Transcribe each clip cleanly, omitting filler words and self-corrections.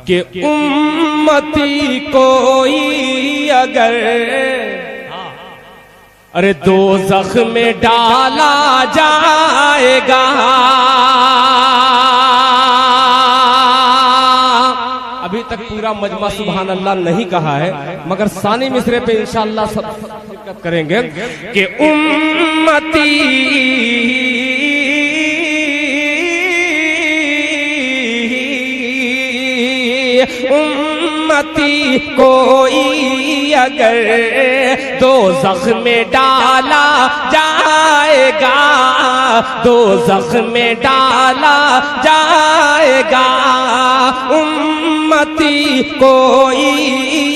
कि उम्मती कोई अगर अरे दोज़ख में डाला जाएगा, अभी तक पूरा मजमा सुभान अल्लाह नहीं कहा है, मगर सानी मिसरे पे इंशाअल्लाह सब शिरकत करेंगे कि उम्मती उम्मती कोई अगर दोज़ख में डाला जाएगा, दोज़ख में डाला जाएगा, उम्मती कोई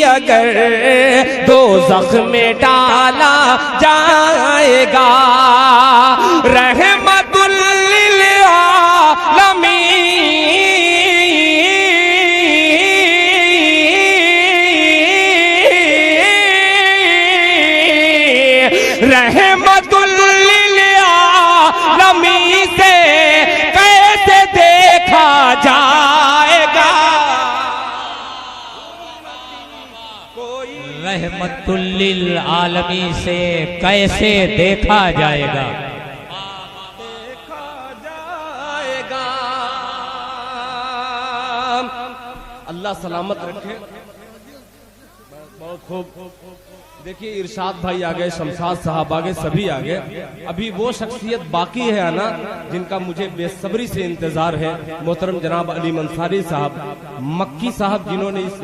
अगर दोज़ख में डाला जाएगा, रहमतुल लिल आलमीन रहमतुल लिल आलमीन से कैसे देखा जाएगा, रहमतुल लिल आलमीन से कैसे देखा जाएगा, अल्लाह सलामत रखे। बहुत खूब। देखिए इरशाद भाई आ गए, शमशाद साहब आ गए, सभी आ गए। अभी वो शख्सियत बाकी है आना जिनका मुझे बेसब्री से इंतजार है। मोहतरम जनाब अली मंसारी साहब मक्की साहब, जिन्होंने इस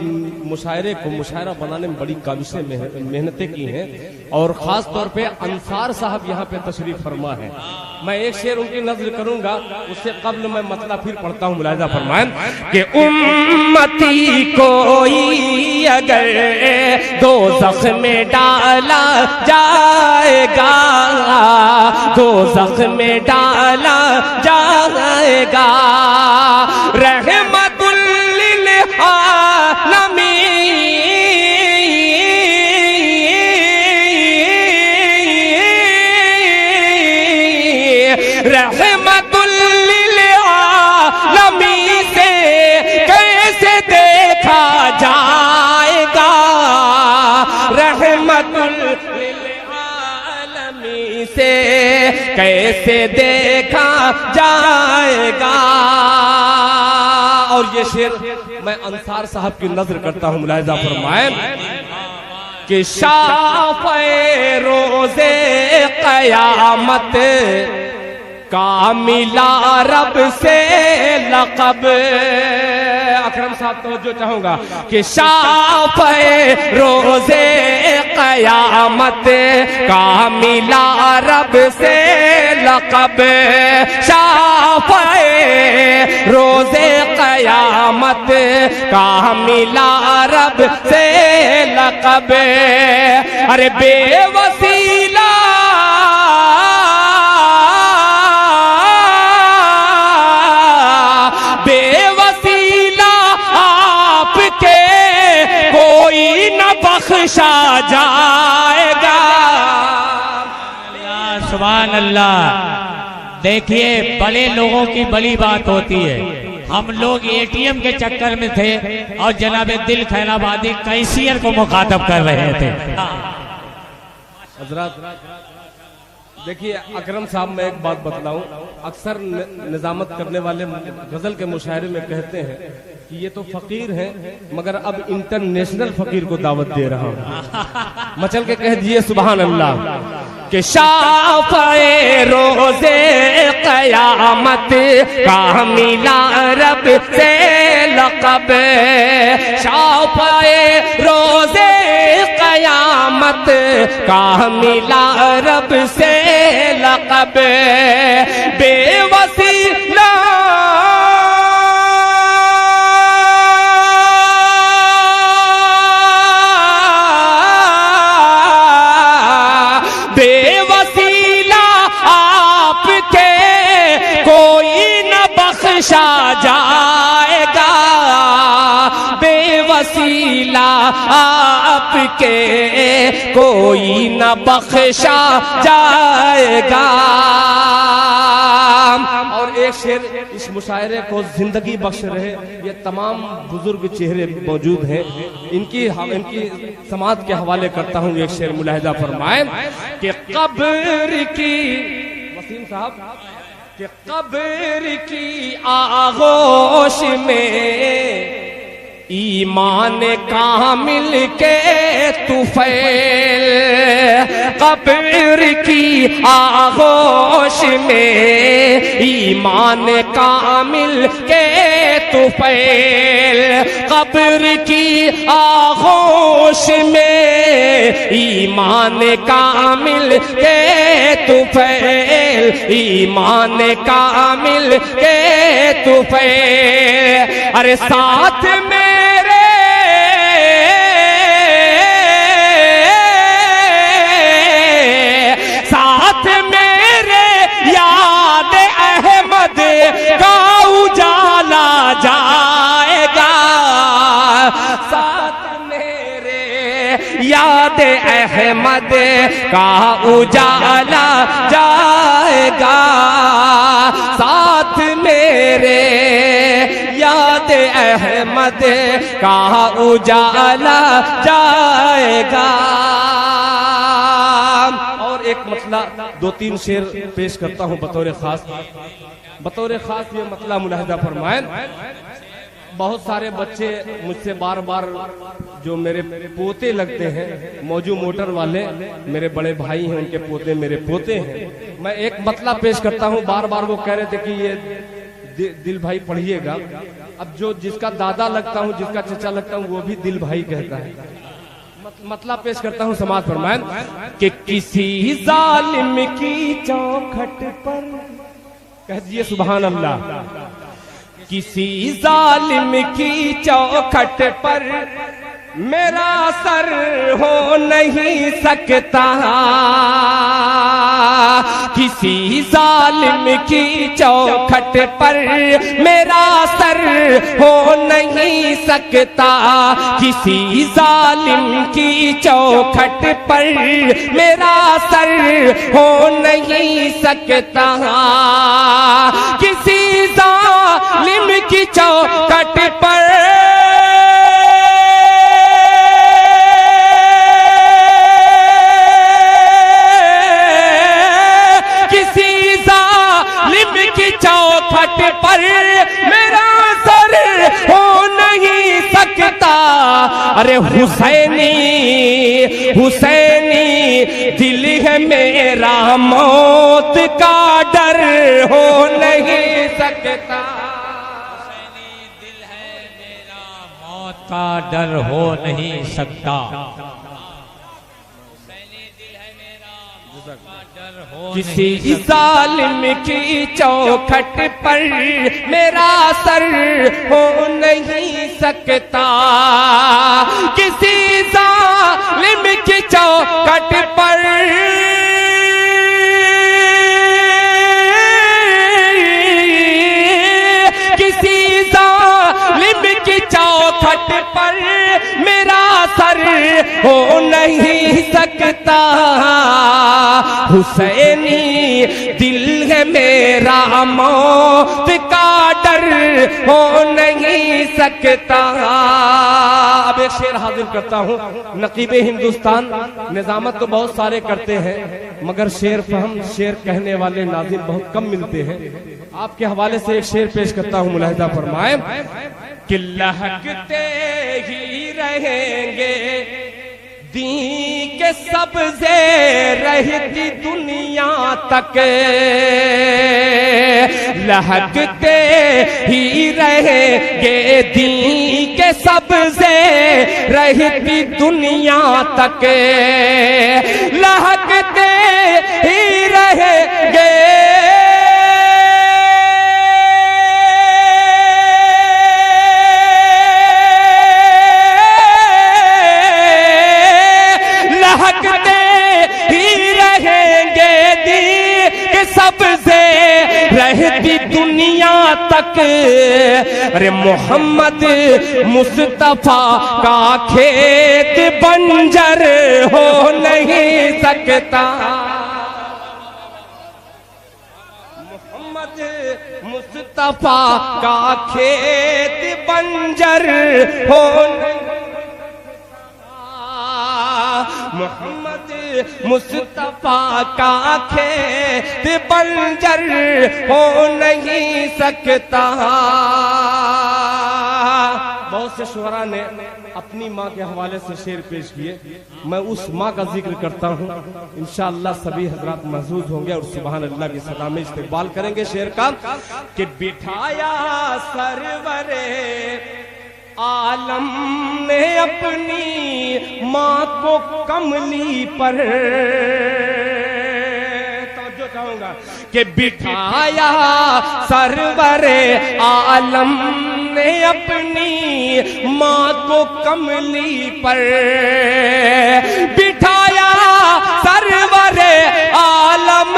मुशायरे को मुशायरा बनाने में बड़ी काबिशें मेहनतें की हैं, और खास तौर पे अंसार साहब यहाँ पे तशरीफ फरमा है। मैं एक शेर उनकी नज़्र करूंगा, उससे कब्ल मैं मतलब फिर पढ़ता हूँ, मुलाहिजा फरमाएं कि उम्मती कोई अगर दोज़ख में डाला जाएगा, दोज़ख में डाला जाएगा, रहमतुल लिल आलमीन रहमतुल लिल आलमीन से कैसे देखा जाएगा, रहमतुल लिल आलमीन से कैसे देखा जाएगा। और ये शेर मैं अंसार साहब की नजर करता हूं, मुलाहिजा फरमाएं कि शाफ़े रोज़े क़यामत का मिला रब से लक़ब। अकरम साहब तवज्जो चाहूंगा कि शाफ़े रोज़े क़यामत का मिला रब से लक़ब, शाफ़े रोज़े क़यामत का मिला रब से लक़ब। अरे बेवसीला बेवसीला आपके कोई न बख्शा जाएगा। सुभान अल्लाह। देखिए बड़े लोगों की बड़ी बात होती है। हम लोग एटीएम के चक्कर में थे और जनाब दिल खैराबादी कैशियर को मुखातब कर रहे थे। हजरत देखिए अकरम साहब, मैं एक बात बतलाऊं, अक्सर निजामत करने वाले गजल के मुशायरे में कहते हैं कि ये तो फकीर हैं, मगर अब इंटरनेशनल फकीर को दावत दे रहा हूं। मचल के कह दिए सुभान अल्लाह कि शाफ़े रोज़े क़यामत का मिला रब से लक़ब, शाफ़े रोज़े क़यामत का मिला रब से लक़ब। बेवसीला बेवसीला आपके कोई न बख्शा जाएगा, बेवसीला आपके कोई न बख्शा जाएगा। और एक शेर इस मुशायरे को जिंदगी बख्श रहे ये तमाम बुजुर्ग चेहरे मौजूद हैं, इनकी समाज के हवाले करता हूँ। एक शेर मुलाहिजा फरमाए कि कब्र की, वसीम साहब, कि कब्र की आगोश में ईमान कामिल के तुफैल, कब्र की आगोश में ईमान कामिल के तुफैल, कब्र की आगोश में ईमान कामिल के तुफैल, ईमान कामिल के तुफैल। अरे साथ में का उजाला जाएगा, साथ मेरे याद अहमद का उजाला जाएगा, साथ मेरे याद अहमद का उजाला जाएगा। और एक मतला दो तीन शेर पेश करता हूँ बतौर खास ये मतला मुलाहिजा फरमाएं। बहुत सारे बच्चे मुझसे बार बार जो मेरे पोते लगते हैं, मौजू मोटर वाले मेरे बड़े भाई हैं, उनके पोते मेरे पोते हैं। मैं एक मतला पेश करता हूँ, बार बार वो कह रहे थे कि ये दिल भाई पढ़िएगा। अब जो जिसका दादा लगता हूँ, जिसका चचा लगता हूँ, वो भी दिल भाई कहता है। मतला पेश करता हूँ समाज फरमाएं कि किसी जालिम की चौखट पर, कह दिए सुभान अल्लाह, किसी जालिम की चौखट पर मेरा सर हो नहीं सकता, किसी जालिम की चौखट पर मेरा सर हो नहीं सकता, किसी जालिम की चौखट पर मेरा सर हो नहीं सकता, किसी जालिम की चौखट पर चौखट पर मेरा सर हो नहीं सकता। अरे हुसैनी हुसैनी दिल है मेरा, मौत का डर हो नहीं सकता, हुसैनी दिल है मेरा, मौत का डर हो नहीं सकता, किसी जालिम की चौखट पर मेरा सर हो नहीं सकता, किसी जालिम की चौखट पर किसी जालिम की चौखट पर मेरा सर हो नहीं सकता, हुसैनी दिल है मेरा, मौत का डर हो नहीं सकता। अब एक शेर हाजिर करता हूँ। नकीबे हिंदुस्तान निजामत तो बहुत सारे करते हैं, मगर शेर फहम, शेर कहने वाले नाज़िम बहुत कम मिलते हैं। आपके हवाले से एक शेर पेश करता हूँ, मुलाहिजा फरमाए कि लहकते ही रहेंगे दी के सब्ज़े रहती दुनिया तक, लहकते ही रहेंगे दी के सब्ज़े रहती दुनिया तक, लहकते ही रहेंगे सबसे रहती दुनिया तक अरे मोहम्मद मुस्तफा का खेत बंजर हो नहीं सकता। मोहम्मद मुस्तफा का खेत बंजर हो नहीं मोहम्मद मुस्तफा का खेत बंजर हो नहीं सकता। बहुत से शुअरा ने अपनी माँ के हवाले से शेर पेश किए, मैं उस माँ का जिक्र करता हूँ। इंशाअल्लाह सभी हजरात महसूस होंगे और सुभान अल्लाह की सदा में इस्तेकबाल करेंगे शेर का कि बिठाया सरवरे आलम ने अपनी माँ को कमली पर, तो चाहूंगा कि बिठाया सरवरे आलम ने अपनी माँ को कमली पर, बिठाया सरवरे आलम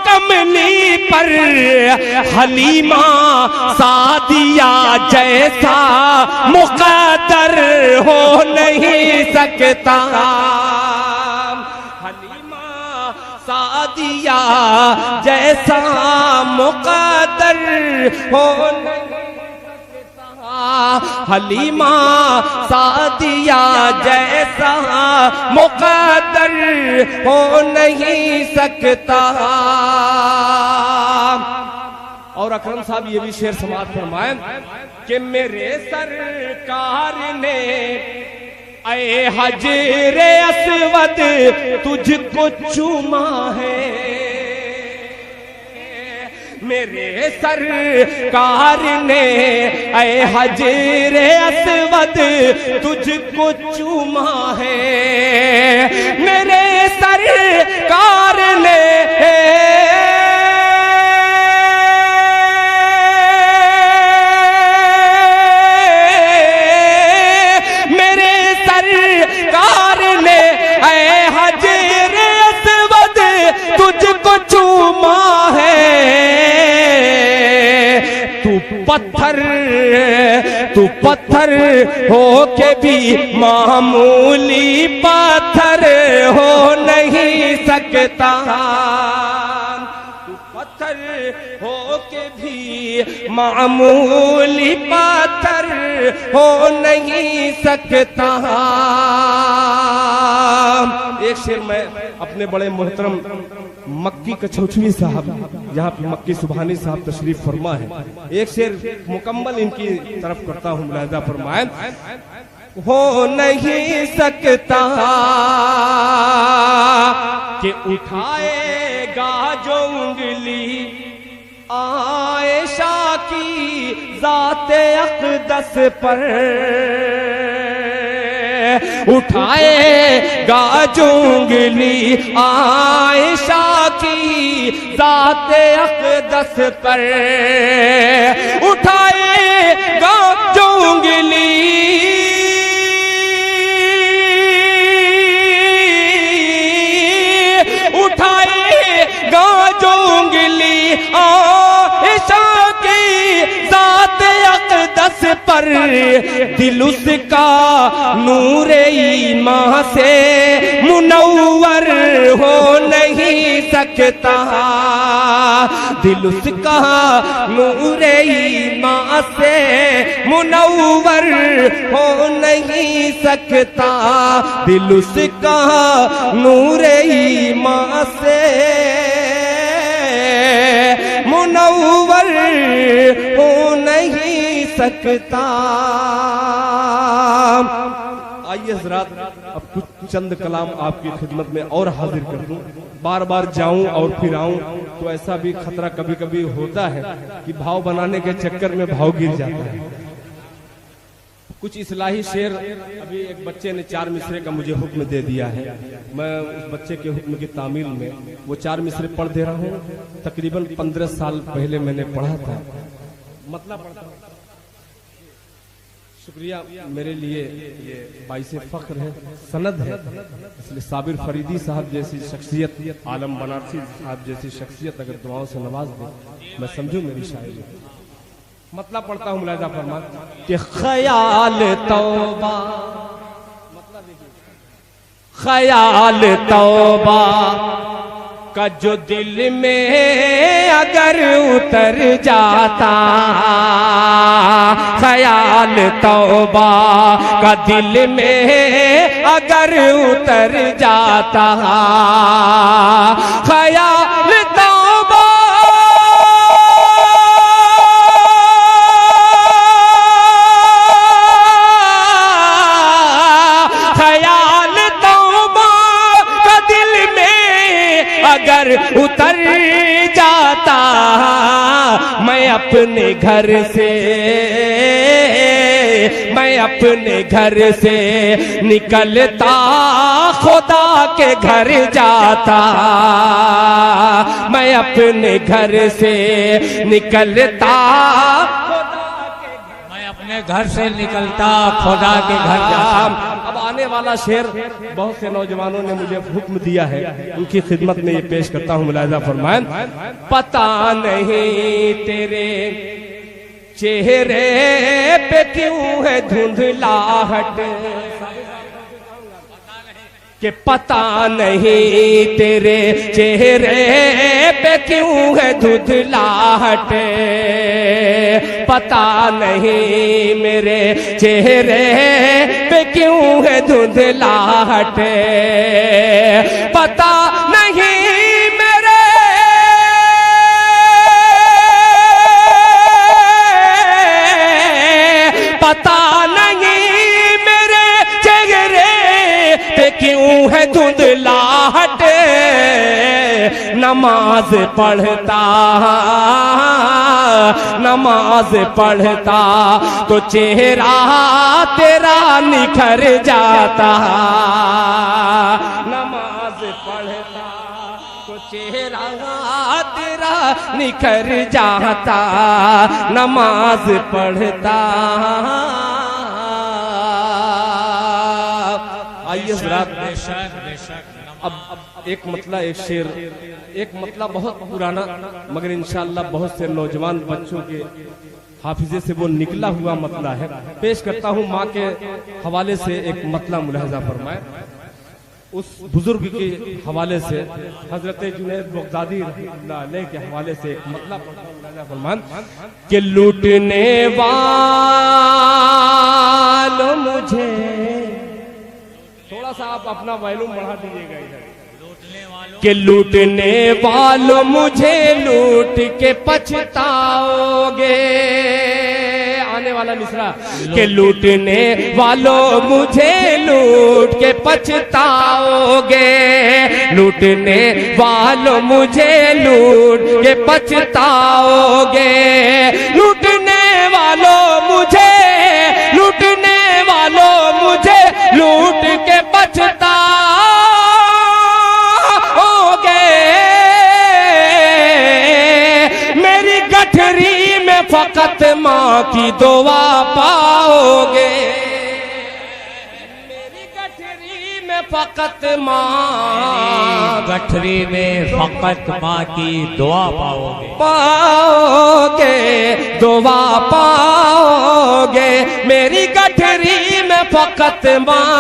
कमली पर, हलीमा सादिया जैसा मुक़द्दर हो नहीं सकता। हलीमा सादिया जैसा मुक़द्दर हो नहीं सकता। हलीमा सादिया जैसा मुक़द्दर हो नहीं सकता। और अकरम साहब ये भी शेर समाज फरमाए कि मेरे सरकार ने ऐ हजरे अस्वद तुझको चूमा है। मेरे सरकार ने ऐ हजरे अस्वद तुझको चूमा है। मेरे सरकार ने तुझको चूमा है। तू पत्थर हो के भी मामूली पत्थर हो नहीं सकता। तू पत्थर हो के भी मामूली पत्थर हो नहीं सकता। एक शेर मैं अपने बड़े मोहतरम मक्की कछौचवी साहब, यहाँ पे मक्की सुभानी साहब तशरीफ फरमा है, एक शेर मुकम्मल इनकी तरफ करता हूँ, मुलाहिजा फरमाए। हो नहीं सकता कि उठाएगा जो उंगली आयशा की ज़ाते अक़दस पर, उठाएगा जो उंगली आयशा की ज़ाते अक़दस पर, उठाएगा जो उंगली उठाएगा जो उंगली आयशा की ज़ाते अक़दस पर, दिल उसका नूरे ईमान से मुनव्वर हो नहीं सकता। दिल उसका नूरे ईमान से मुनव्वर हो नहीं सकता। दिल उसका नूरे ईमान से मुनव्वर हो नहीं सकता। आइए हज़रात अब कुछ चंद कलाम आपकी खिदमत में और हाजिर कर दूं। बार बार जाऊं और फिर आऊं तो ऐसा भी खतरा कभी कभी होता है कि भाव बनाने के चक्कर में भाव गिर जाता है। कुछ इस्लाही शेर अभी एक बच्चे ने 4 मिसरे का मुझे हुक्म दे दिया है, मैं उस बच्चे के हुक्म की तामील में वो 4 मिसरे पढ़ दे रहा हूँ। तकरीबन 15 साल पहले मैंने पढ़ा था मतलब पढ़ता हूँ। शुक्रिया, मेरे लिए ये बाइसे फख्र है, सनद है। इसलिए साबिर फरीदी साहब जैसी शख्सियत, आलम बनारसी साहब जैसी शख्सियत अगर दुआओं से नवाज दे, मैं समझूं मेरी शायरी। मतलब पढ़ता हूँ मुलाहिजा फरमा कि ख्याल तौबा, ख्याल तौबा का जो दिल में अगर उतर जाता, ख्याल तौबा का दिल में अगर उतर जाता, ख्याल तौबा अगर उतर जाता, मैं अपने घर से, मैं अपने घर से निकलता खुदा के घर जाता, मैं अपने घर से निकलता, मैं अपने घर से निकलता खुदा के घर जाता। अब आने वाला शेर बहुत से नौजवानों ने मुझे हुक्म दिया है, उनकी खिदमत में ये पेश करता हूँ, मुलाहिजा फरमाएं। पता नहीं तेरे चेहरे पे क्यों है धुंधलाहट, कि पता नहीं तेरे चेहरे पे क्यों है धुंधलाहट, पता नहीं मेरे चेहरे पे क्यों है धुंधलाहट, पता नहीं मेरे पता नहीं मेरे चेहरे पे क्यों है धुंधलाहट, नमाज पढ़ता, नमाज पढ़ता तो चेहरा तेरा निखर जाता, नमाज पढ़ता तो चेहरा तेरा निखर जाता, नमाज पढ़ता। आइए जरा अब एक मतला, एक शेर, एक मतला बहुत पुराना मगर इंशाअल्लाह बहुत से नौजवान बच्चों के हाफिजे से वो निकला हुआ मतला है, पेश करता हूँ। माँ के हवाले से एक मतला मुलाहिजा फरमाए, उस बुजुर्ग के हवाले से, हजरत जुनैद बगदादी रहमतुल्लाह अलैह के हवाले से एक मतला फरमान कि लूटने वालों मुझे, थोड़ा सा आप अपना वॉल्यूम बढ़ा दीजिएगा इधर, कि लूटने वालों मुझे लूट के पछताओगे, आने वाला मिसरा, कि लूटने वालों मुझे लूट के पछताओगे, लूटने वालों मुझे लूट के पछताओगे, लूटने वालों मुझे, लूटने वालों मुझे लूट के पछताओगे, मेरी गठरी में फकत माँ की दुआ पाओगे, मेरी गठरी में फकत माँ, गठरी में फकत माँ की दुआ पाओगे, पाओगे दुआ पाओगे, मेरी गठरी में फकत माँ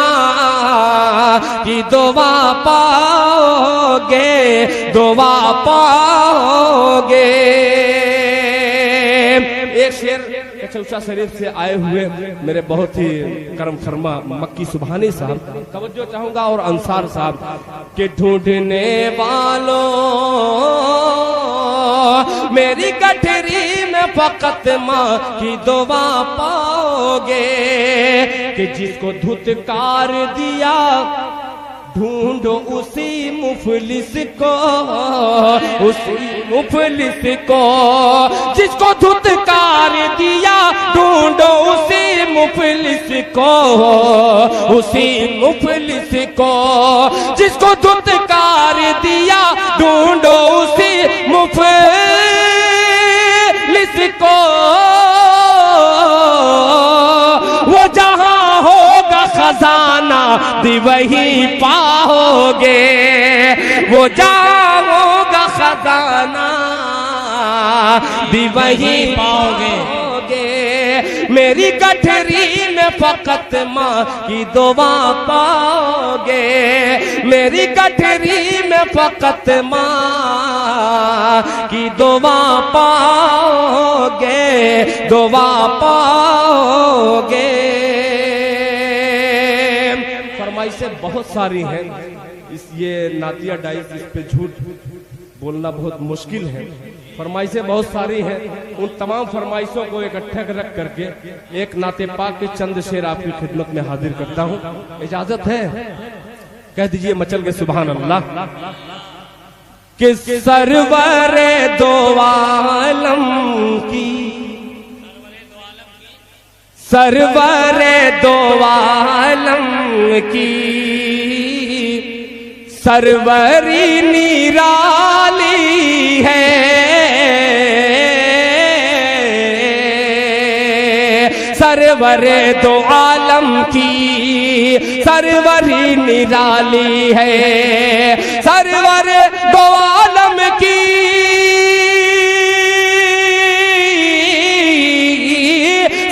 की दुआ पाओगे, दुआ पाओगे। एक शेर चौसा शरीफ से आए हुए मेरे बहुत ही करम फरमा मक्की सुभानी साहब, तवज्जो चाहूंगा, और अंसार साहब के ढूंढने वालों मेरी गठरी में फकत माँ की दुआ पाओगे, कि जिसको धुतकार दिया ढूंढो उसी मुफलिस को, उसी मुफलिस को, जिसको धुतकार दिया ढूंढो उसी मुफलिस को, उसी मुफलिस को, जिसको धुतकार दिया ढूंढो उसी मुफलिस को। दी वही पाओगे, वो जाओगा खजाना दी वही पाओगे। मेरी गठरी में फकत माँ की दुआ पाओगे, मेरी गठरी में फकत माँ की दुआ पाओगे, दुआ पाओगे। फरमाइशें बहुत सारी हैं, ये नातिया डाइस, इस पे झूठ बोलना बहुत मुश्किल है। फरमाइशें बहुत सारी हैं, उन तमाम फरमाइशों को इकट्ठा रख करके एक नाते पाक के चंद शेर आपकी खिदमत में हाजिर करता हूँ। इजाजत है? कह दीजिए मचल के सुभान अल्लाह। कि सरवरे दो आलम की, सरवरे दो आलम की सरवरी निराली है, सरवरे दो आलम की सरवरी निराली है, सरवर दो आलम की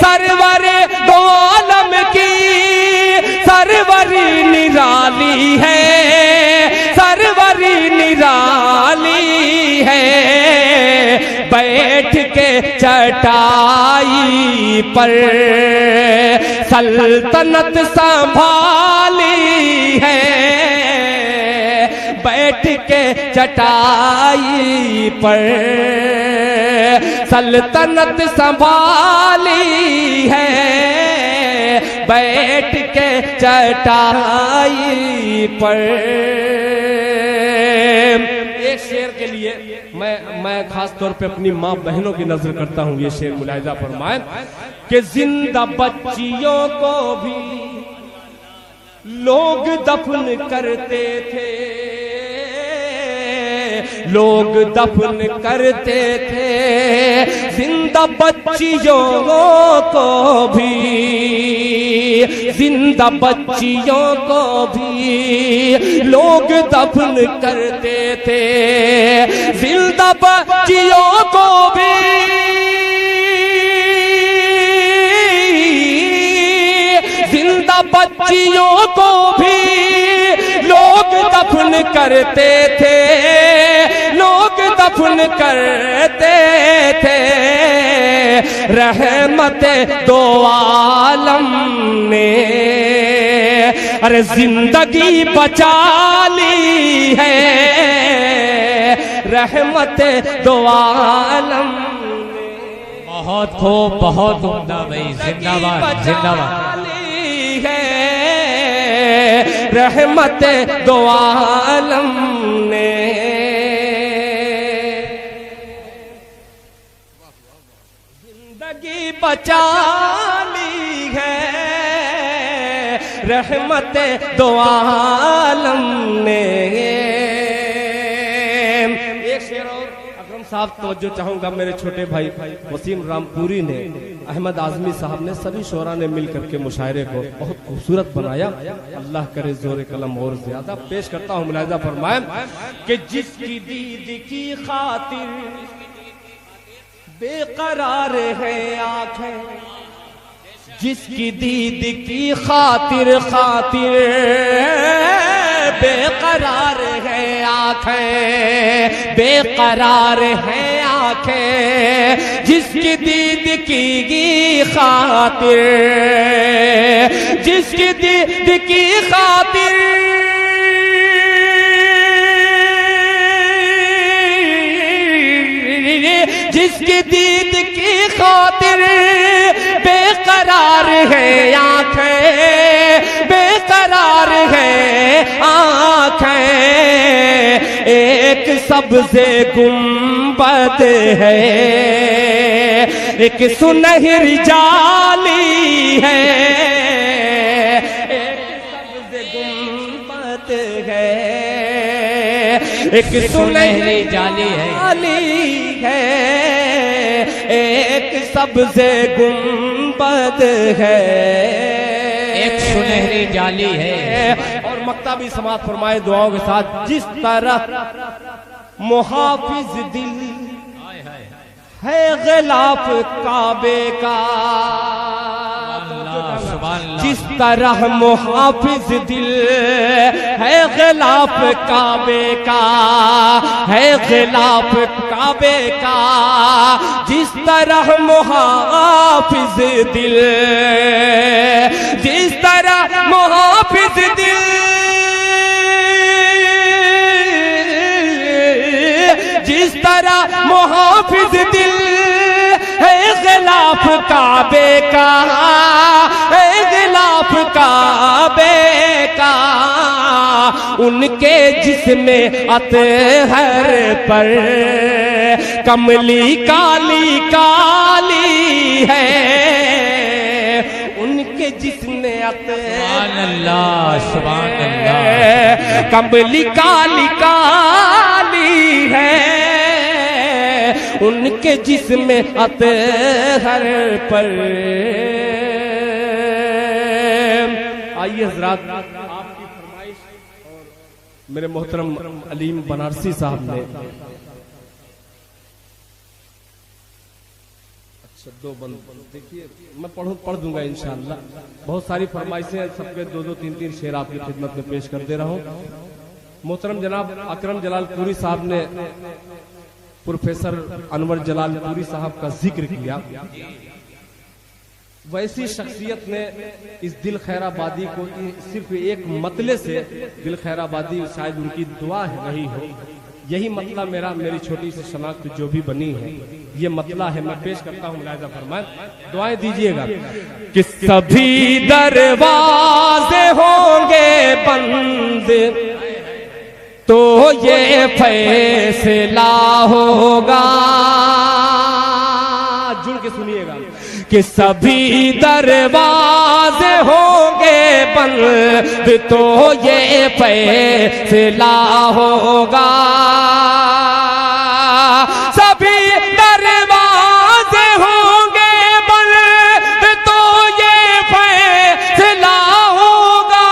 सरवर दो आलम की सरवरी निराली है, सरवरी निराली है। बैठ के चटाई पर सल्तनत संभाली है, बैठ के चटाई पर सल्तनत संभाली है, बैठ के चटाई पर। एक शेर के लिए मैं खास तौर पे अपनी माँ बहनों की नजर करता हूँ। ये शेर मुलाहिजा फरमाए कि जिंदा बच्चियों को भी लोग दफन करते थे, लोग दफन करते थे, जिंदा बच्चियों को भी, जिंदा बच्चियों को भी लोग दफन करते थे, जिंदा बच्चियों को भी जिंदा बच्चियों को भी लोग दफन करते थे, लोग दफन करते थे। रहमत दो आलम ने अरे जिंदगी बचा ली है, रहमत दो आलम ने। बहुत खूब, बहुत उम्दा भाई, जिंदाबाद जिंदाबाद। रहमत दो आलम ने जिंदगी बचा ली है, रहमत दो आलम ने। एक शेर और अकरम साहब तवज्जो चाहूंगा, मेरे छोटे भाई वसीम रामपुरी ने, अहमद आजमी साहब ने, सभी शोरा ने मिल करके मुशायरे को बहुत खूबसूरत बनाया। अल्लाह करे जोर कलम और ज्यादा। पेश करता हूँ, मुलाहिजा फरमाए कि जिसकी दीद की खातिर बेकरार है आंखें, जिसकी दीद की खातिर खातिर बेकरार है आंखें, बेकरार है आंखें, जिसकी दीद की खातिर, जिसकी दीद की खातिर, जिसकी दीद की खातिर बेकरार है आंखें, बेकरार है आंखें। एक सबसे गुंबद है, एक सुनहरी जाली है, एक सबसे गुंबद है, एक सुनहरी जाली है, एक सबसे गुंबद है, एक सुनहरी जाली है। और मक्ता भी समाप्त फरमाए दुआओं के साथ। जिस तरह मुहाफिज दिल है गिलाफ काबे का, जिस तरह मुहाफिज दिल है गिलाफ काबे का, है गिलाफ काबे का, जिस तरह मुहाफिज दिल, जिस तरह मुहाफिज दिल, जिस तरह मुहाफिज दिल है गिलाफ काबे का, है गिलाफ काबे का, उनके जिस्म अतहर पर कमली काली काली है, उनके जिस्म अतहर सुभान अल्लाह कमली काली काली है, उनके जिस्म अतहर पर। आइए हजरात, आपकी फरमाइश और मेरे मोहतरम अलीम बनारसी साहब ने अच्छा दो बंद देखिए, मैं पढ़ दूंगा इंशाअल्लाह। बहुत सारी फरमाइशें, सबके दो दो तीन तीन शेर आपकी खिदमत में पेश कर दे रहा हूँ। मोहतरम जनाब अकरम जलाल पूरी साहब ने प्रोफेसर अनवर जलाल पूरी साहब का जिक्र किया। वैसी शख्सियत ने इस दिल खैराबादी को सिर्फ एक मतले से, दिल खैराबादी शायद उनकी दुआ रही हो, यही मतला मेरी छोटी सी शनाख्त जो भी बनी है ये मतला है। मैं पेश करता हूँ, मुलाहिजा फरमाएं, दुआएं दीजिएगा। कि सभी दरवाजे होंगे बंद तो ये फैसला होगा, जुड़ के सुनिएगा। कि सभी दरवाजे होंगे बंद तो ये फैसला होगा, सभी दरवाजे होंगे बंद तो ये फैसला होगा,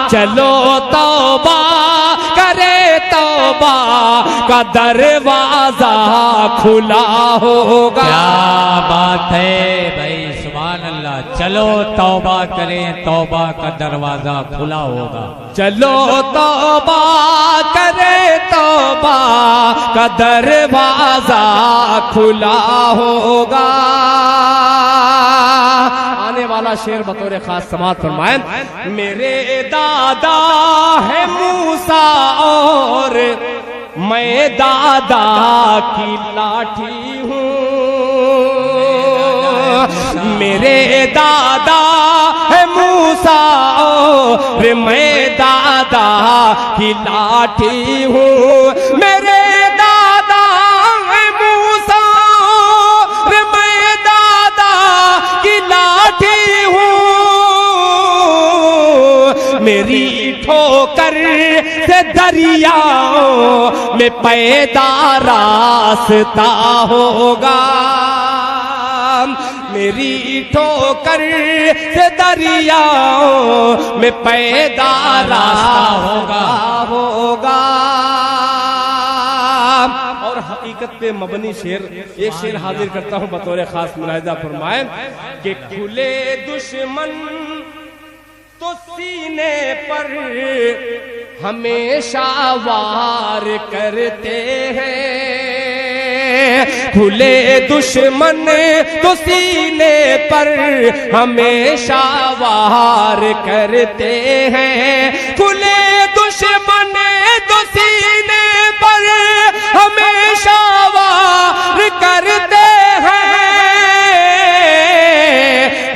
चलो तौबा करे, तौबा का दरवाजा खुला होगा। क्या बात है भाई, सुभान अल्लाह। चलो तौबा करें, तौबा का दरवाजा खुला होगा। चलो तौबा करे, तौबा का दरवाजा खुला होगा। आने वाला शेर बतौर खास समात फरमाएं। मेरे दादा है मूसा और मैं दादा की लाठी हूँ, मेरे दादा है मूसा और मैं दादा की लाठी हूँ, मेरे दादा है मूसा और मैं दादा की लाठी हूँ, मेरी ठोकर से दरियाओं में पैदा रास्ता होगा, मेरी ठोकर से दरियाओं में पैदा रास्ता होगा। और हकीकत पे मबनी शेर, एक शेर हाजिर करता हूँ बतौर खास, मुलाहिजा फरमाएं। कि खुले दुश्मन तो सीने पर हमेशा वार करते हैं, खुले दुश्मन तो सीने पर हमेशा वार करते हैं, खुले दुश्मन तो सीने पर हमेशा वार करते हैं,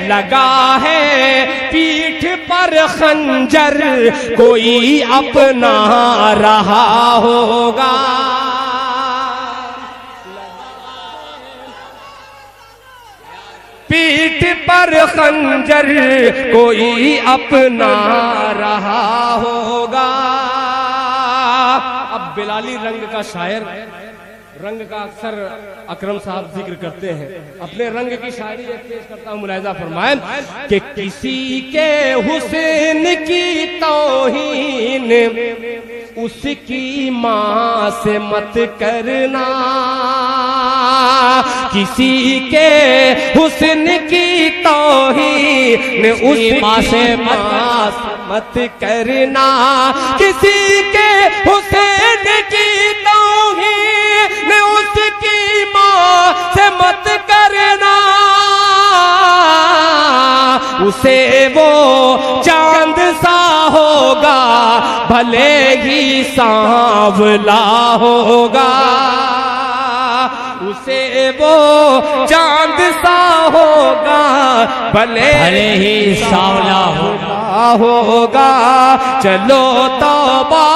लगा है पीठ पर खंजर कोई अपना रहा होगा, पीठ पर खंजर कोई अपना रहा होगा। अब बिलाली रंग का शायर रंग का अक्सर अकरम साहब जिक्र करते हैं। अपने रंग की शायरी एक पेश करता हूँ, मुलाहिजा फरमाएं कि किसी के हुस्न की तौहीन उसकी माँ से मत करना, किसी के हुस्न की तौहीन उसकी माँ से मत करना, किसी के हुस्न की तौहीन उसकी माँ से मत करना, उसे वो चांद सा होगा भले ही सांवला होगा, उसे वो चांद सा होगा भले ही सांवला होगा। चलो तौबा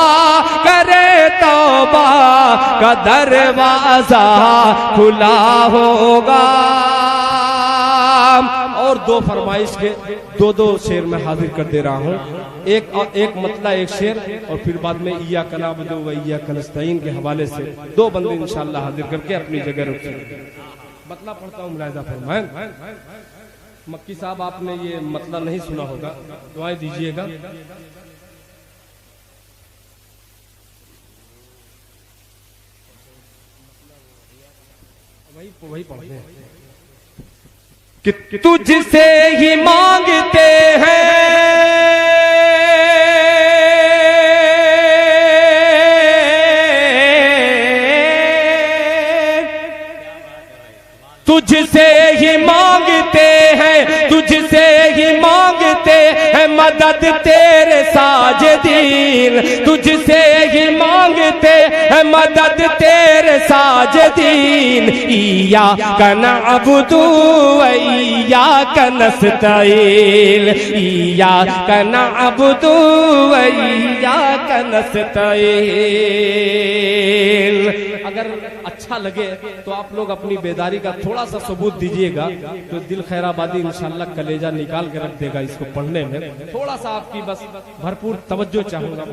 करे, तौबा का दरवाजा खुला होगा। और दो फरमाइश के दो शेर में हाजिर कर दे रहा हूँ, एक मतला एक शेर और फिर बाद में इय्याका नअबुदु व इय्याका नस्तईन के हवाले से दो बंदे इंशाअल्लाह हाजिर करके अपनी जगह रुकें। मतला पढ़ता हूँ, मुलाहिजा फरमाएं। मक्की साहब आपने ये मतला नहीं सुना होगा, दुआएं दीजिएगा। वही पढ़ते हैं कि तुझसे ही मांगते हैं, तुझसे ही मांगते हैं, तुझसे ही मांगते हैं मदद तेरे साजिदीन, तुझसे ही मांगते हैं मदद तेरे साजिदीन। इय्याका नअबुदु व इय्याका नस्तईन, इय्याका नअबुदु व इय्याका नस्तईन। अगर अच्छा लगे तो आप लोग अपनी बेदारी का थोड़ा सा सबूत दीजिएगा, तो दिल खैराबादी इंशाल्लाह कलेजा निकाल के रख देगा इसको पढ़ने में। थोड़ा सा आपकी बस भरपूर तवज्जो चाहूंगा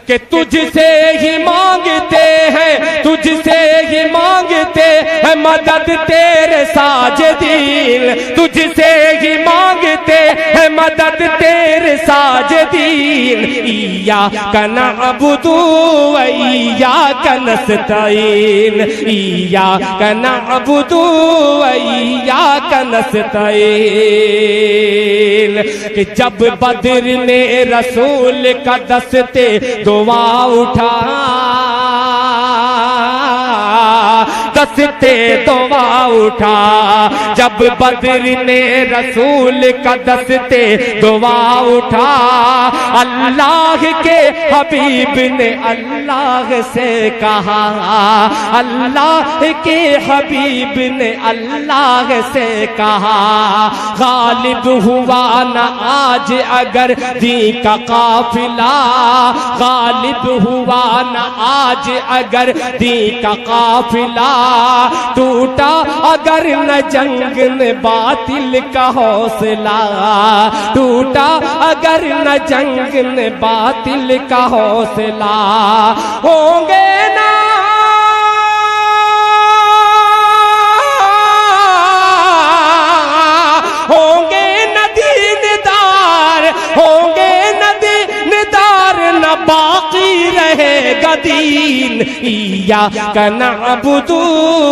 कि तुझसे ही मांगते हैं, तुझसे ही मांगते हैं मदद तेरे साजिदीन, तुझसे ही मांगते हैं मदद तेरे साजिदीन। इय्याका नअबुदु व इय्याका नस्तईन, इय्याका नअबुदु व इय्याका नस्तईन। कि जब बद्र ने रसूल का दस्ते दुआ उठा, दस्ते दुआ उठा, जब बद्र ने रसूल का दस्ते दुआ उठा, अल्लाह के हबीब ने अल्लाह से कहा, अल्लाह के हबीब ने अल्लाह से कहा, गालिब हुआ न आज अगर दी का काफिला, गालिब हुआ न आज अगर दी का काफिला, टूटा अगर न जंग में बातिल का हौसला, टूटा अगर न जंग में बातिल का हौसला, होंगे ना होंगे नदीनदार, होंगे नदीनदार न बाकी रहेगा दीन। इय्याका नअबुदु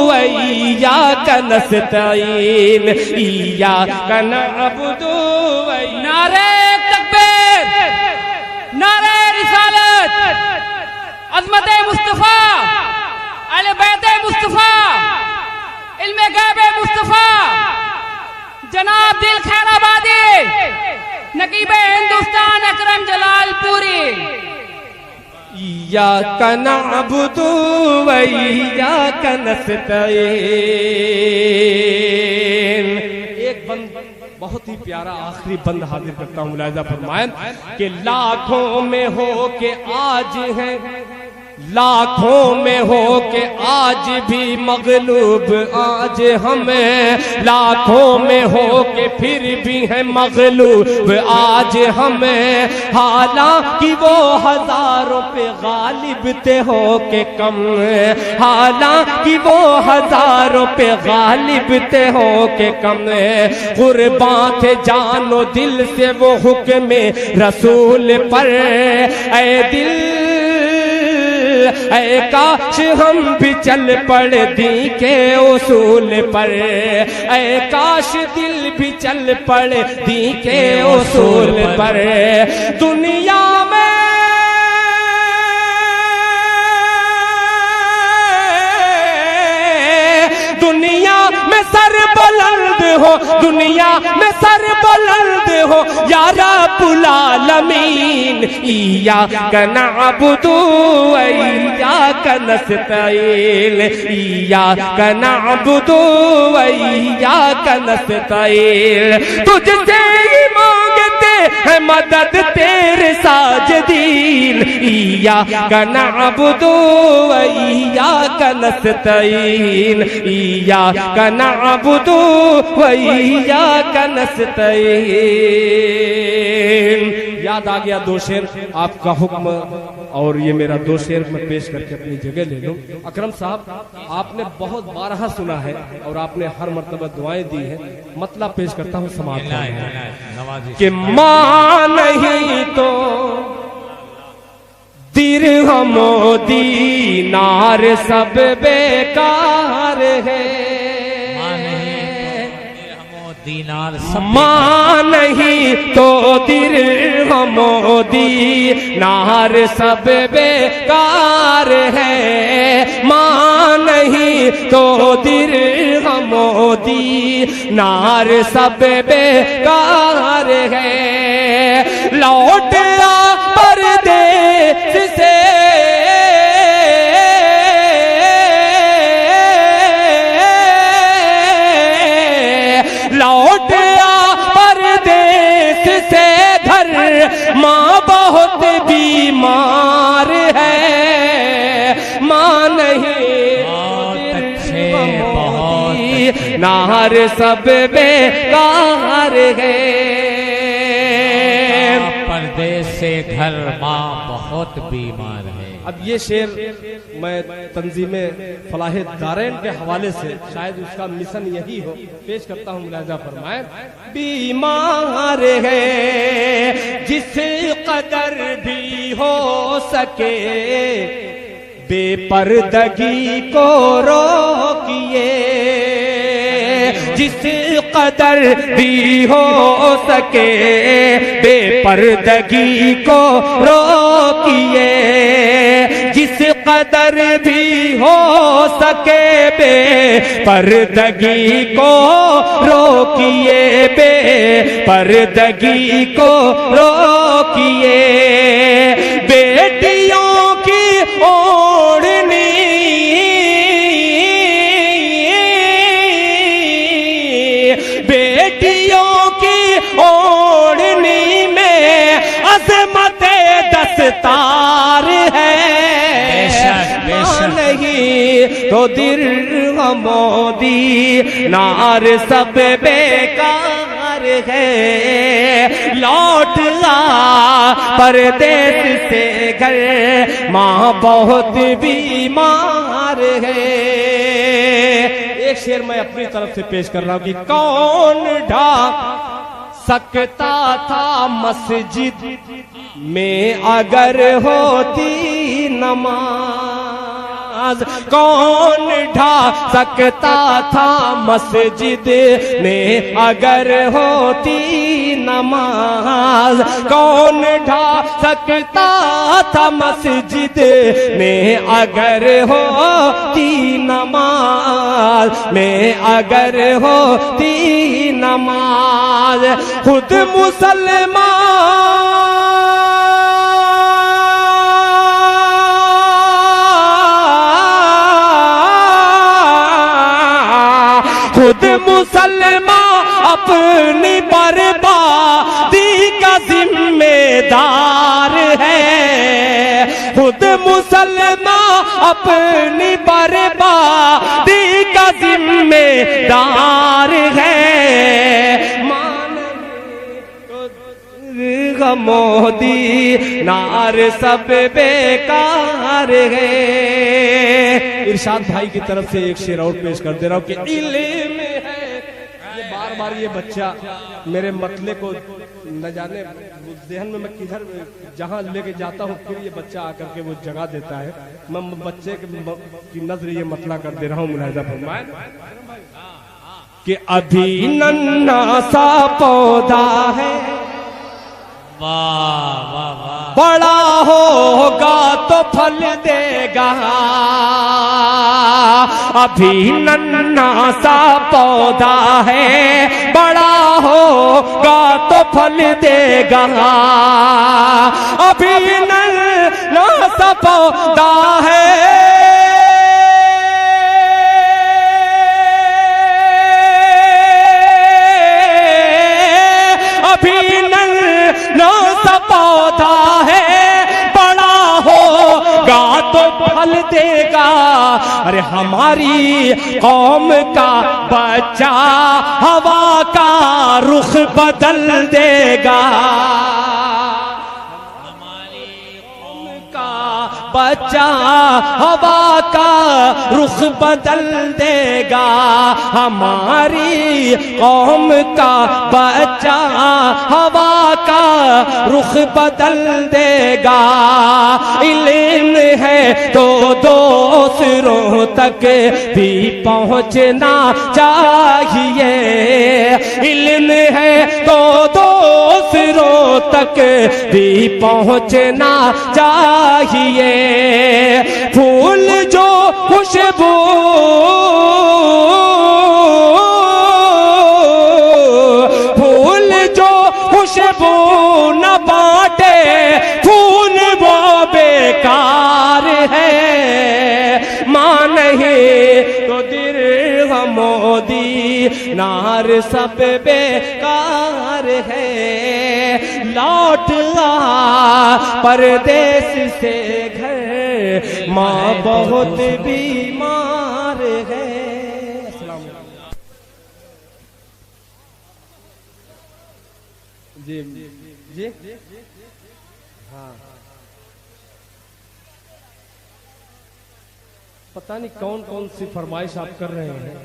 व इय्याका नस्तईन, इय्याका नअबुदु व नारे तकबीर, नारे रिसालत, अज़मत मुस्तफा, अहले बैत मुस्तफा, इल्मे गैब मुस्तफा, जनाब दिल खैराबादी, नकीबे हिंदुस्तान अकरम जलालपुरी। इय्याका नअबुदु व इय्याका नस्तईन। एक बंद बहुत ही प्यारा आखिरी बंद हाजिर करता हूँ, मुलाहिजा फरमाएं कि लाखों में हो के आज है लाखों में हो के आज भी मगलूब आज हमें, लाखों में हो के फिर भी है मगलूब आज हमें। हालांकि वो हजारों पे गालिब थे हो के कम, हालांकि वो हजारों पे गालिब थे हो के कम। कुर्बान थे जानो दिल से वो हुक्म रसूल पर। ऐ दिल ऐ काश हम भी चल पड़े दी के उसूल पर। ऐ काश दिल भी चल पड़े दी के उसूल पर। दुनिया में सर बुलंद हो, दुनिया में सर बुलंद हो या रब्बुल आलमीन। इय्याका नअबुदु व इय्याका नस्तईन, इय्याका नअबुदु व इय्याका नस्तईन। तुझसे ही मांगते हैं मदद तेरे साजिदीन। इय्याका नअबुदु व इय्याका नस्तईन, इय्याका नअबुदु व इय्याका नस्तईन। याद आ गया दो शेर, आपका हुक्म और ये मेरा दो शेर मैं पेश करके अपनी जगह ले लूं। अकरम साहब, आपने बहुत बारहा सुना है और आपने हर मर्तबा दुआएं दी है। मतलब पेश करता हूँ समाज कि मां नहीं तो दिरहम दीनार सब बेकार है। दीनार मां नहीं तो दिरहम दीनार सब बेकार है। मां नहीं तो दिरहम दीनार सब बेकार है। लौट आ परदेस से लौट आ परदेस से घर, माँ बहुत बीमार है। माँ नहीं नार सब बेकार है। परदेस से घर, माँ बहुत बीमार है। अब ये शेर मैं तंजीम फलाह दारैन के हवाले से, शायद उसका मिशन यही हो, पेश करता हूँ। मुलाजा फरमाए। बीमार है जिस कदर भी हो सके, बेपर्दगी को रोकिए। जिस कदर भी हो सके, बेपर्दगी को रोकिए। जिस कदर भी हो सके, बेपर्दगी को रोकिए, बेपर्दगी को रोकिए। बेटियों की ओढ़नी, बेटियों की ओढ़नी में अज़मत दस्तार है। नहीं तो दिरहम दीनार सब बेकार है। लौट आ परदेस से घर, माँ बहुत बीमार है। एक शेर मैं अपनी तरफ से पेश कर रहा हूँ कि कौन ढाक सकता था मस्जिद में अगर होती नमाज। कौन ढा सकता था मस्जिद में अगर होती नमाज। कौन ढा सकता था मस्जिद में अगर होती नमाज, में अगर होती नमाज। खुद मुसलमान खुद मुसलमान अपनी बर्बादी का जिम्मेदार है। खुद मुसलमान अपनी बर्बादी का जिम्मेदार है। मोदी नार सब बेकार है। इरशाद भाई की तरफ से एक शेर और पेश कर दे रहा हूं कि इल्म है। ये बार बार ये बच्चा मेरे मतले को न जाने जहन में मैं किधर जहां लेके जाता हूं फिर ये बच्चा आकर के वो जगह देता है। मैं बच्चे की नजर ये मतला कर दे रहा हूं। मुलाहिजा फरमाए कि अभी नन्हा सा पौधा है, वाह वाह वाह, बड़ा होगा तो फल देगा। अभी नन्हा सा पौधा है, बड़ा होगा तो फल देगा। अभी नन्हा सा पौधा है, अभी नन्हा पौधा है, बड़ा होगा तो फल देगा। अरे हमारी कौम का बच्चा हवा का रुख बदल देगा। हमारी कौम का बच्चा हवा का रुख बदल देगा। हमारी कौम का बच्चा हवा का रुख बदल देगा। इल्म है तो दूसरों तक भी पहुंचना चाहिए। इल्म है तो दूसरों तक भी पहुंचना चाहिए। फूल जो खुशबू, फूल जो खुशबू न बांटे, फूल वो बेकार है। मां नहीं तो दिल मोदी नार सब बेकार है। लौट आ परदेश से घर, माँ बहुत बीमार है। जी जी हाँ, पता नहीं कौन कौन सी फरमाइश आप कर रहे हैं।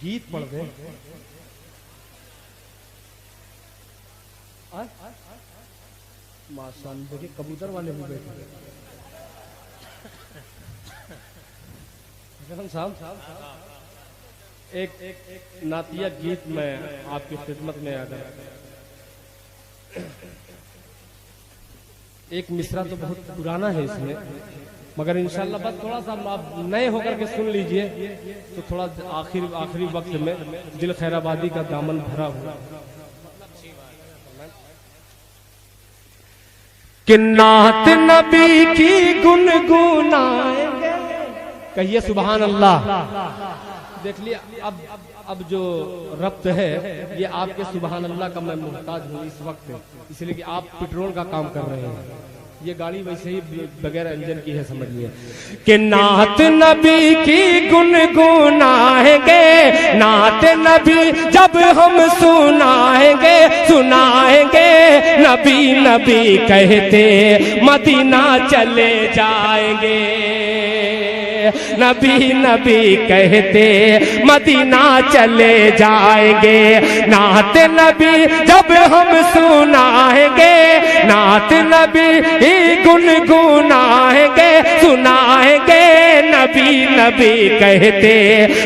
गीत पढ़ दें। माशाअल्लाह, देखिए कबूतर वाले भी बैठे हैं। साहब एक नातिया गीत में आपकी खिदमत में आ गया। एक मिसरा तो बहुत पुराना है इसमें, मगर इंशाल्लाह बस थोड़ा सा आप नए होकर के सुन लीजिए तो थोड़ा आखिरी वक्त में दिल खैराबादी का दामन भरा हुआ। कि नात नबी की गुनगुनाएंगे, कहिए सुभान अल्लाह। देख लिया अब जो रब्त है ये आपके सुभान अल्लाह का मैं मुहताज हूँ इस वक्त, इसलिए कि आप पेट्रोल का काम कर रहे हैं। ये गाड़ी वैसे ही बगैर इंजन की है, समझिए। कि नात नबी की गुनगुनाएंगे, नात नबी जब हम सुनाएंगे, सुनाएंगे नबी नबी कहते मदीना चले जाएंगे। नबी नबी कहते मदीना चले जाएंगे। नात नबी जब हम सुनाएंगे, नात नबी गुनगुनाएंगे, सुनाएंगे नबी नबी कहते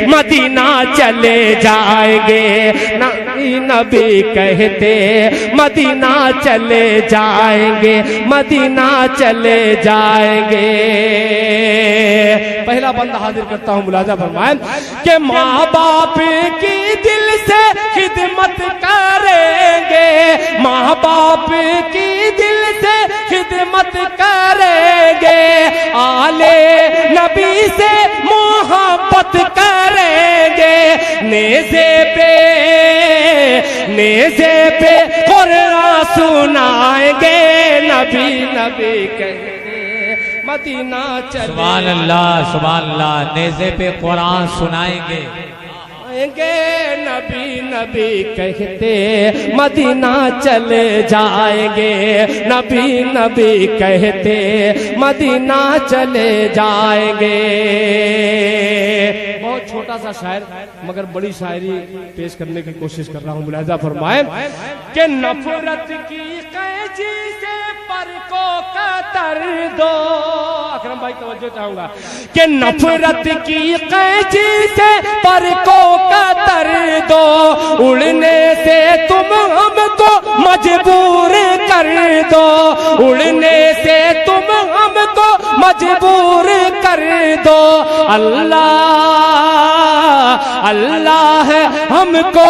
मदीना चले जाएंगे। नबी नबी कहते मदीना चले जाएंगे, मदीना चले जाएंगे। पहला बंदा हाजिर करता हूं, मुलाजा फरमाएं कि माँ बाप की दिल से खिदमत करेंगे, माँ बाप की दिल से खिदमत करेंगे, आले नबी से मोहब्बत करेंगे, नेज़े पे कुर्रा सुनाएंगे, नबी नबी कहते मदीना चले सुभान अल्लाह, नेज़े पे कुरान सुनाएंगे, नबी नबी कहते मदीना चले जाएंगे, नबी नबी कहते मदीना चले जाएंगे। बहुत छोटा सा शायर मगर बड़ी शायरी पेश करने की कोशिश कर रहा हूँ। मुलाहिजा फरमाए कि नफरत की कैची से पर को कतर दो, अकरम भाई तवज्जो चाहूंगा कि नफरत की कैची से पर को कतर दो, उड़ने से तुम हमको मजबूर कर दो, उड़ने से तुम हमको मजबूर कर दो, अल्लाह अल्लाह हमको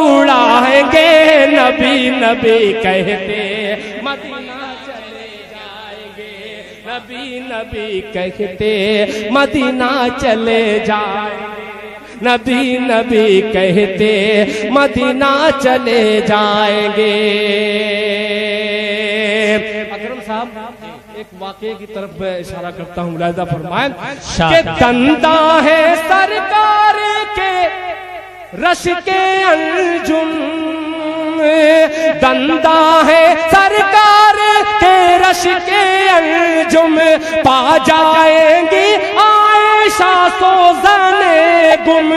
उड़ाएंगे, नबी नबी कहते मदीना चले जाएंगे, नबी नबी कहते मदीना चले जाएंगे, नबी नबी कहते मदीना चले जाएंगे। अकरम साहब एक वाक़े की तरफ मैं इशारा करता हूँ, मुलाहिजा फरमाएं कि दंदा है सरकार के रश के अंजुम, दंदा है सरकार के रश के अंजुम, पा जाएंगी आयशा सोज़ने गुम,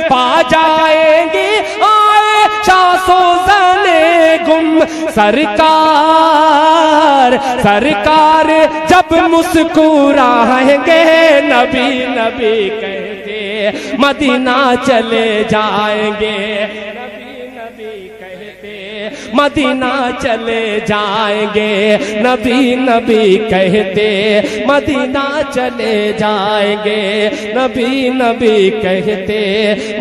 पा जाएंगी आयशा सोज़ने गुम, सरकार सरकार जब मुस्कुराएंगे, नबी नबी कहते मदीना चले जाएंगे, नबी नबी कहते मदीना चले जाएंगे, नबी नबी कहते मदीना चले जाएंगे, नबी नबी कहते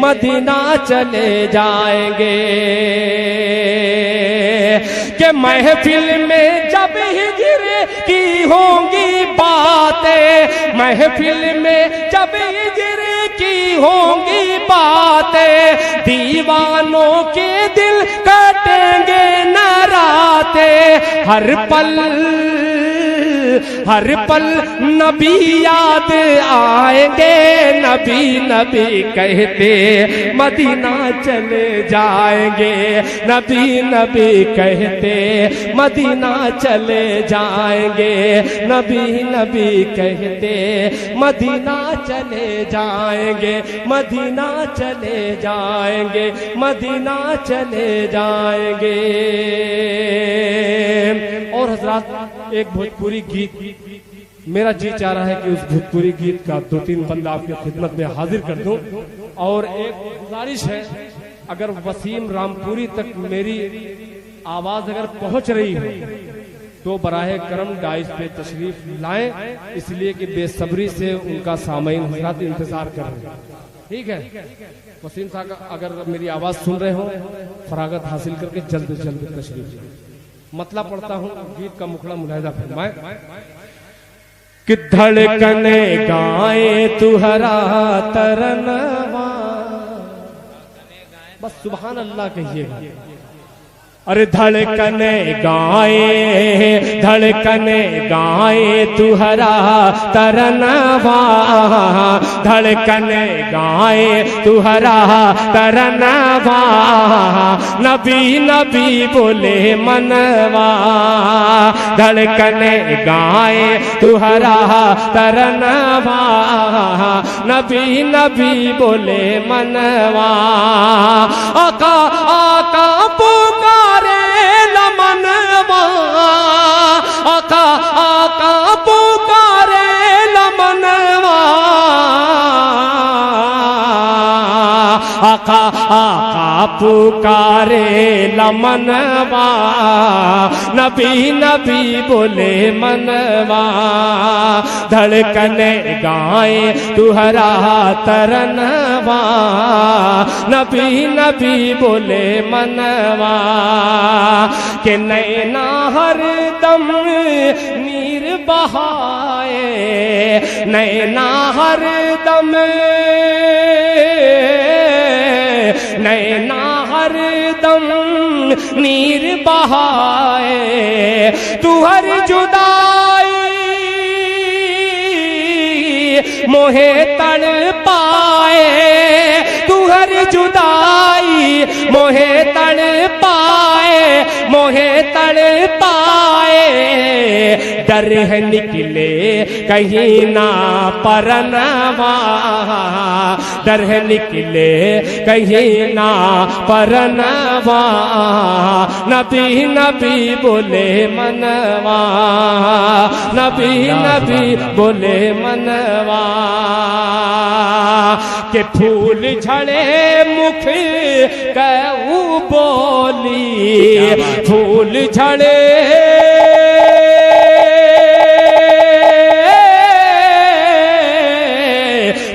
मदीना चले जाएंगे। कि महफिल में जब हिजर की होंगी बातें, महफिल में जब हिजर की होंगी बातें, दीवानों के दिल कटेंगे न रातें, हर पल नबी याद आएंगे, नबी नबी कहते मदीना चले जाएंगे, नबी नबी कहते मदीना चले जाएंगे, नबी नबी कहते मदीना चले जाएंगे, मदीना चले जाएंगे, मदीना चले जाएंगे। और हजरात एक भोजपुरी गीत मेरा जी चाह रहा है कि उस भोजपुरी गीत का 2-3 बंदा आपकी खिदमत में हाजिर कर दूं। और एक गुजारिश है, अगर वसीम रामपुरी तक मेरी आवाज अगर पहुंच रही है तो बराहे करम डाइस पे तशरीफ लाएं, इसलिए कि बेसब्री से उनका सामईन हजरात इंतजार कर रहे हैं। ठीक है, वसीम साहब अगर मेरी आवाज सुन रहे हो फरागत हासिल करके जल्द से जल्द तशरीफ लाएं। मतलब पढ़ता हूँ गीत का मुखड़ा, मुलाहिजा फरमाएं कि धड़कने गाए तुहरा तरनवा, बस सुभान अल्लाह कहिएगा। अरे धड़कने गाए तुहरा तरनवा, धड़कने गाए तुहरा तरनवा, नबी नबी बोले मनवा, धड़कने गाए तुहरा तरनवा, नबी नबी बोले मनवा, आका आका पुकारे लमनवा, आका आका पुकारे लमनवा, आका आका पुकारे लमनवा, नबी नबी बोले मनवा, धड़कने गाए तुहरा तरनवा, नबी नबी बोले मनवा, कि नैना हर दम नीर बहाए, नैना हर दम, नैना हर दम नीर बहाए, तू हर जुदाई मोहे तड़ पाए, तू हर जुदाई मोहे तड़ पाए, मोहे तड़ पाए। डर है निकले कहीं ना परनवा, डर है निकले कहीं ना परनवा, नबी नबी बोले मनवा, नबी नबी बोले मनवा। के फूल झड़े मुख कहू बोली, फूल झड़े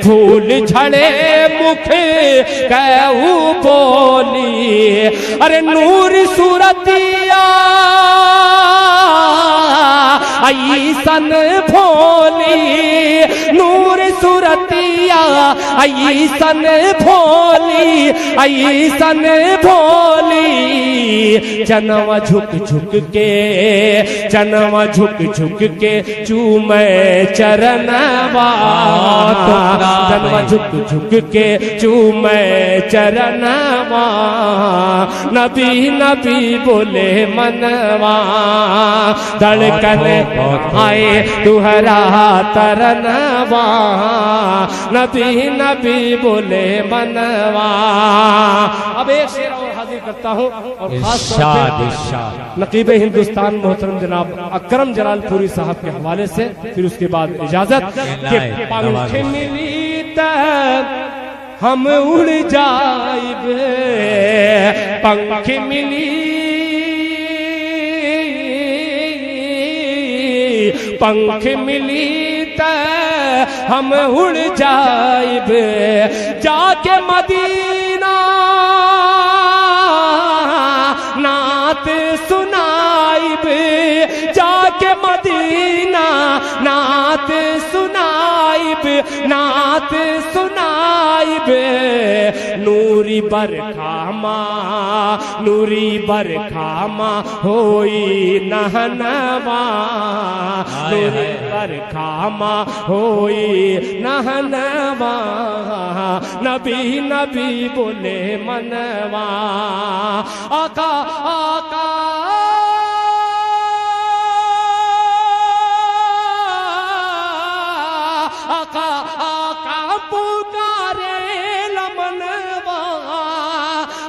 फूल झड़े मुख कहू बोली, अरे नूर सूरतिया ऐसन भोली, नूर सूरतिया ऐसन भोली, ऐसन भोली। जनवा झुक झुक के, जनवा झुक झुक के चूमे चरणवा, जनवा झुक झुक के चूमे चरणवा, नबी नबी बोले मनवा। धड़कन आए तुहरा तरनवा, नबी नबी बोले मनवा। अब एक शेर और हाजिर करता हूँ, और खास तौर पे नकीब हिंदुस्तान मोहतरम जनाब अकरम जलालपुरी साहब के हवाले से, फिर उसके बाद इजाजत। पंख मिली हम उड़ जाइब, पंख मिली पंख मिली त हम उड़ जाइब, जाके मदीना नात सुनाइब, जाके मदीना नात सुनाइब, नात सुनाइब। नूरी बरखामा, नूरी बरखामा होई नहनवा, नूरी बरखामा होई नहनवा, नबी नबी बोले मनवा। आका आका आका आका पुकारे लमनवा,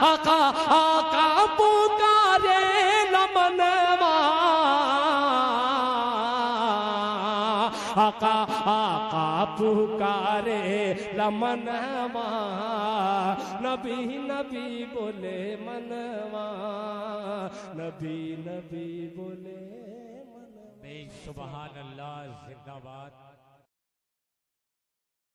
आका आका पुकारे लमनवा, आका आका पुकारे लमनवा, नबी नबी बोले मनवा, नबी नबी बोले मनवा। सुभान अल्लाह, जिंदाबाद।